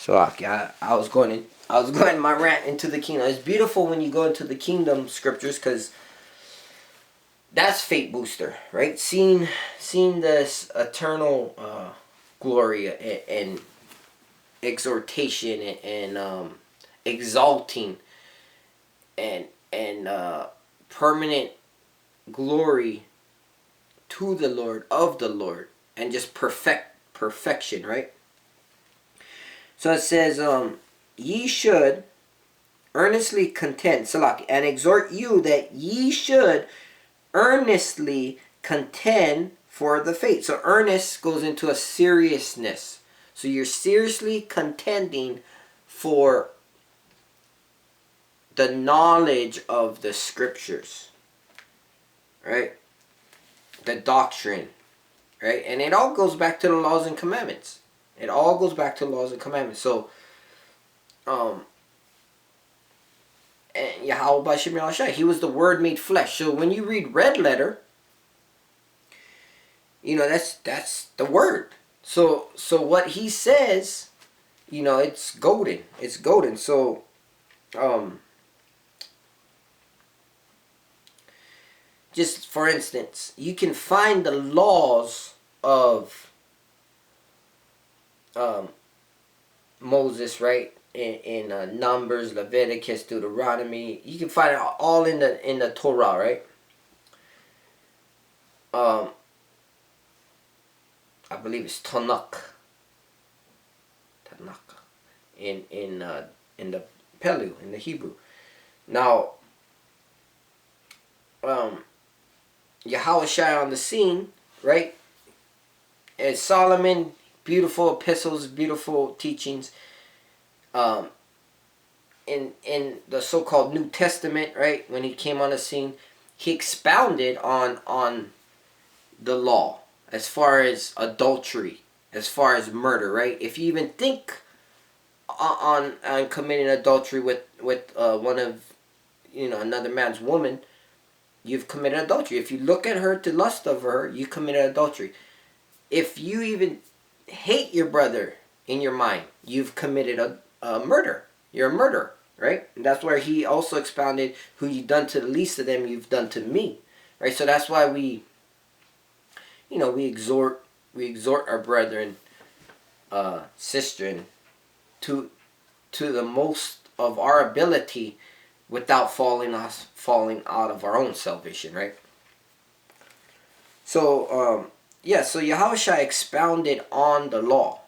So I was going my rant into the kingdom. It's beautiful when you go into the kingdom scriptures, because that's faith booster, right? Seeing this eternal glory and exhortation and exalting and permanent glory to the Lord, of the Lord, and just perfection, right? So it says, ye should earnestly contend, Salaki, and exhort you that ye should earnestly contend for the faith. So earnest goes into a seriousness. So you're seriously contending for the knowledge of the scriptures, right? The doctrine, right? And it all goes back to the laws and commandments. It all goes back to laws and commandments. So, and Yahweh Bashim Yahshai, he was the Word made flesh. So when you read red letter, that's the Word. So what he says, it's golden. It's golden. So, just for instance, you can find the laws of Moses, right? In Numbers, Leviticus, Deuteronomy. You can find it all in the Torah, right? I believe it's Tanakh. In the Pelu, in the Hebrew. Now, Yahweh Shai on the scene, right? And Solomon, beautiful epistles, beautiful teachings. In the so-called New Testament, right? When he came on the scene, he expounded on the law as far as adultery, as far as murder, right? If you even think on committing adultery with one of another man's woman, you've committed adultery. If you look at her to lust over her, you committed adultery. If you even hate your brother in your mind, you've committed a murder. You're a murderer, right? And that's where he also expounded, who you've done to the least of them, you've done to me, right? So that's why we exhort our brethren, sistren, to the most of our ability, without falling out of our own salvation, right? So so Yahushua expounded on the law.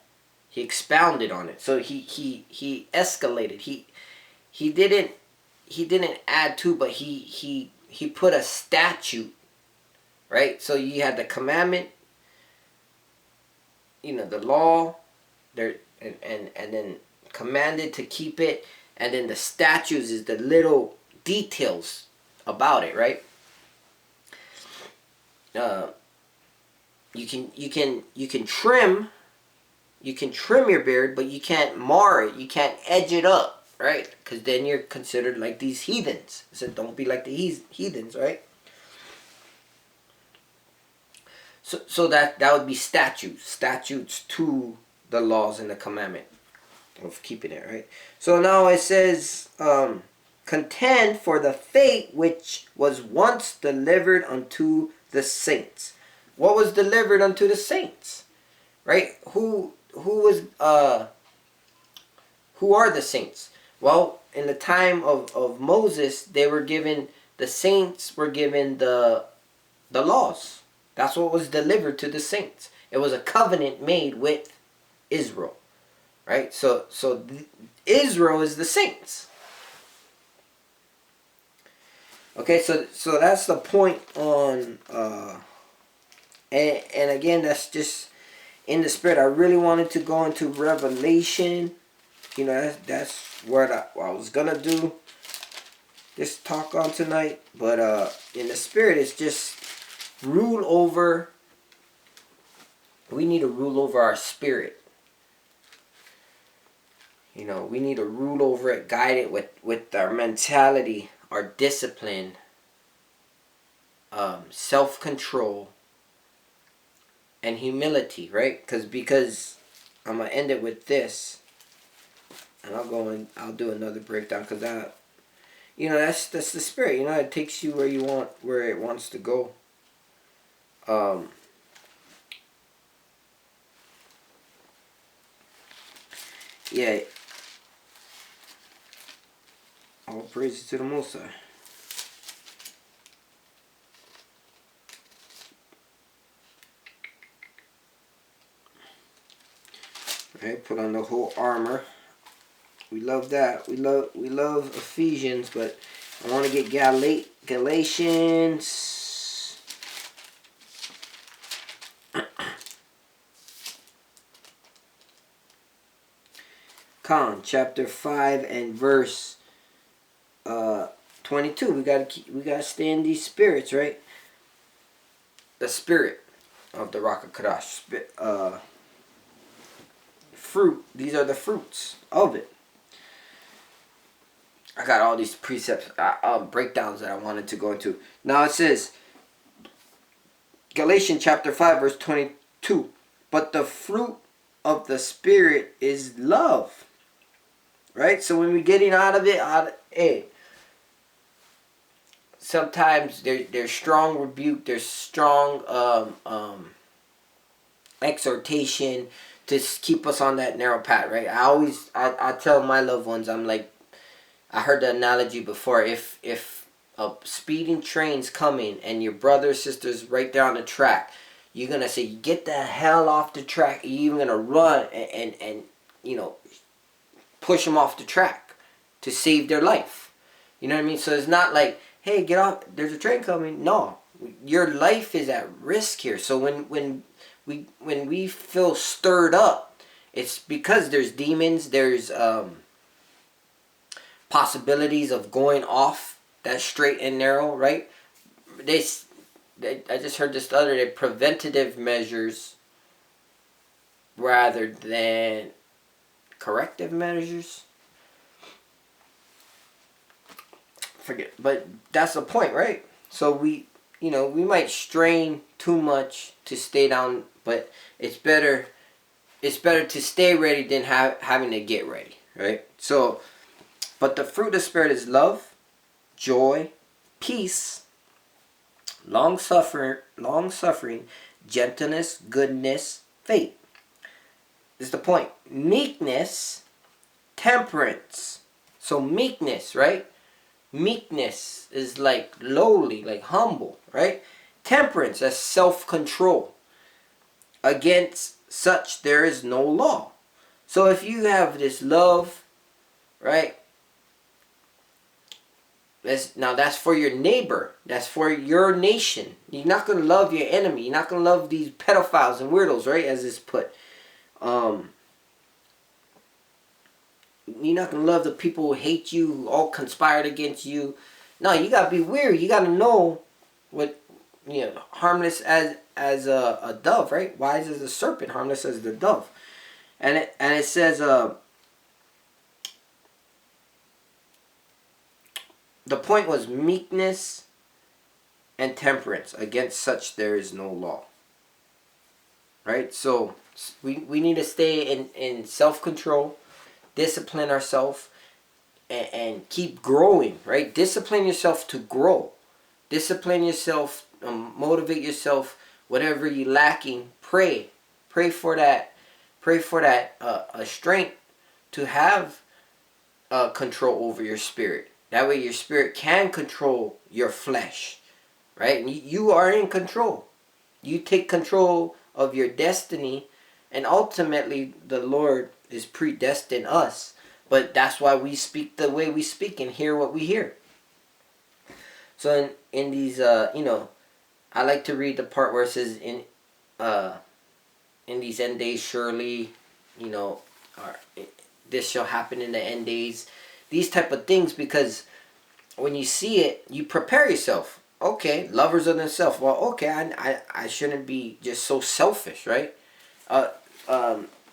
He expounded on it. So he escalated. He didn't add to, but he put a statute, right? So you had the commandment, the law, there, and then commanded to keep it, and then the statutes is the little details about it, right? You can trim your beard, but you can't mar it. You can't edge it up, right? Because then you're considered like these heathens. So don't be like the heathens, right? So that would be statutes to the laws and the commandment of keeping it, right? So now it says, contend for the faith which was once delivered unto the saints. What was delivered unto the saints, right? Who are the saints? Well, in the time of Moses, the saints were given the laws. That's what was delivered to the saints. It was a covenant made with Israel, right? So Israel is the saints. Okay, so that's the point on, and again, that's just in the spirit. I really wanted to go into Revelation. That's what I was gonna do this talk on tonight. But in the spirit, it's just rule over. We need to rule over our spirit. We need to rule over it, guide it with our mentality, our discipline, self-control, and humility, right? Because I'm going to end it with this. and I'll do another breakdown, because that's the spirit. It takes you where it wants to go. Yeah. All praises to the Most High. Right, put on the whole armor. We love that. We love Ephesians, but I want to get Galatians. Chapter 5 and verse 22. We gotta stay in these spirits, right? The spirit of the Rock of Kadash. Fruit. These are the fruits of it. I got all these precepts, breakdowns that I wanted to go into. Now it says, Galatians chapter 5 verse 22. But the fruit of the Spirit is love. Right? So when we're getting out of it, sometimes there's strong rebuke, there's strong exhortation to keep us on that narrow path, right? I tell my loved ones, I'm like, I heard the analogy before. If a speeding train's coming and your brother or sister's right there on the track, you're gonna say, get the hell off the track. You're even gonna run and push them off the track to save their life. You know what I mean? So it's not like, hey, get off, there's a train coming. No, your life is at risk here. So when we feel stirred up, it's because there's demons, there's possibilities of going off that straight and narrow, right? I just heard this the other day, preventative measures rather than corrective measures. Forget, but that's the point, right? So we might strain too much to stay down, but it's better to stay ready than having to get ready, right? So, but the fruit of the Spirit is love, joy, peace, long suffering, gentleness, goodness, faith. This is the point. Meekness, temperance. So meekness, right? Meekness is like lowly, like humble, right? Temperance, that's self-control. Against such there is no law. So if you have this love, right? That's for your neighbor. That's for your nation. You're not going to love your enemy. You're not going to love these pedophiles and weirdos, right? As it's put. You're not going to love the people who hate you, who all conspired against you. No, you got to be weary. You got to know what, harmless as a dove, right? Wise as a serpent, harmless as the dove. And it says, the point was meekness and temperance. Against such there is no law. Right? So we need to stay in self-control, discipline ourselves, and keep growing. Right? Discipline yourself to grow. Discipline yourself, motivate yourself. Whatever you're lacking, pray. Pray for that. Pray for that strength to have control over your spirit. That way your spirit can control your flesh, right? You are in control. You take control of your destiny, and ultimately the Lord is predestined us. But that's why we speak the way we speak and hear what we hear. So in these, I like to read the part where it says, in these end days surely, this shall happen in the end days. These type of things, because when you see it, you prepare yourself. Okay, lovers of themselves. Well, okay, I shouldn't be just so selfish, right?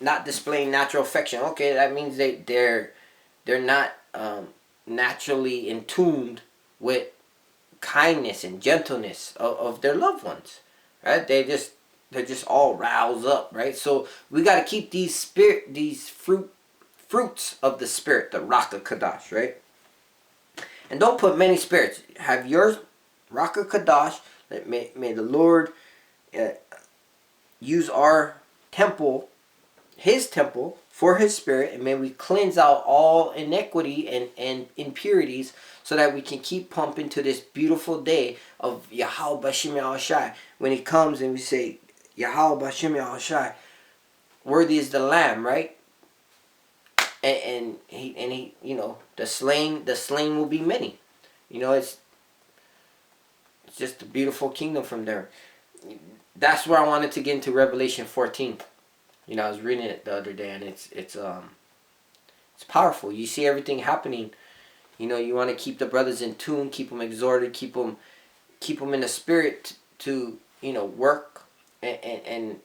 Not displaying natural affection. Okay, that means they're not naturally in tuned with kindness and gentleness of their loved ones, right? They're just all roused up, right? So we got to keep these fruit fruits of the Spirit, the Raka Kadash, right? And don't put many spirits. Have yours, Raka Kadash. May the Lord use our temple, His temple, for His Spirit, and may we cleanse out all iniquity and impurities, so that we can keep pumping to this beautiful day of Yahweh Bashim Yahushai. When He comes and we say, Yahweh Bashim Yahushai, worthy is the Lamb, right? And he, you know, the slain will be many. You know, it's just a beautiful kingdom from there. That's where I wanted to get into Revelation 14. You know, I was reading it the other day, and it's powerful. You see everything happening. You know, you want to keep the brothers in tune, keep them exhorted, keep them in the spirit to, you know, work and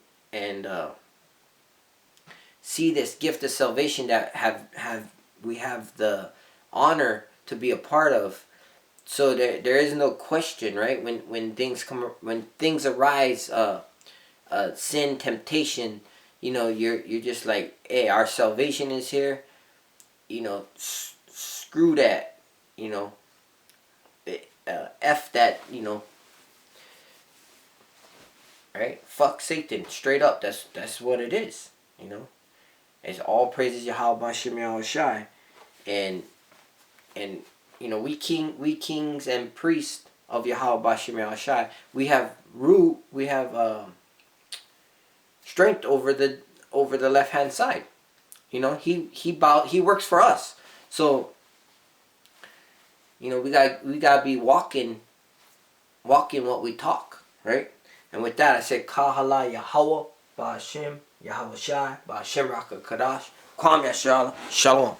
see this gift of salvation that we have the honor to be a part of. So there is no question, right? When things arise, sin, temptation, you know, you're just like, hey, our salvation is here. You know, screw that. You know, F that. You know, right? Fuck Satan, straight up. That's what it is. You know, it's all praises Yahweh Bashim Yahushai, and you know, we kings and priests of Yahweh Bashim Yahushai, we have strength over the left hand side. You know, he works for us. So, you know, we gotta be walking what we talk, right? And with that, I say Kahala Yahweh Bashim Yahushai Bashim Raka Kadash Kwam Yashala Shalom.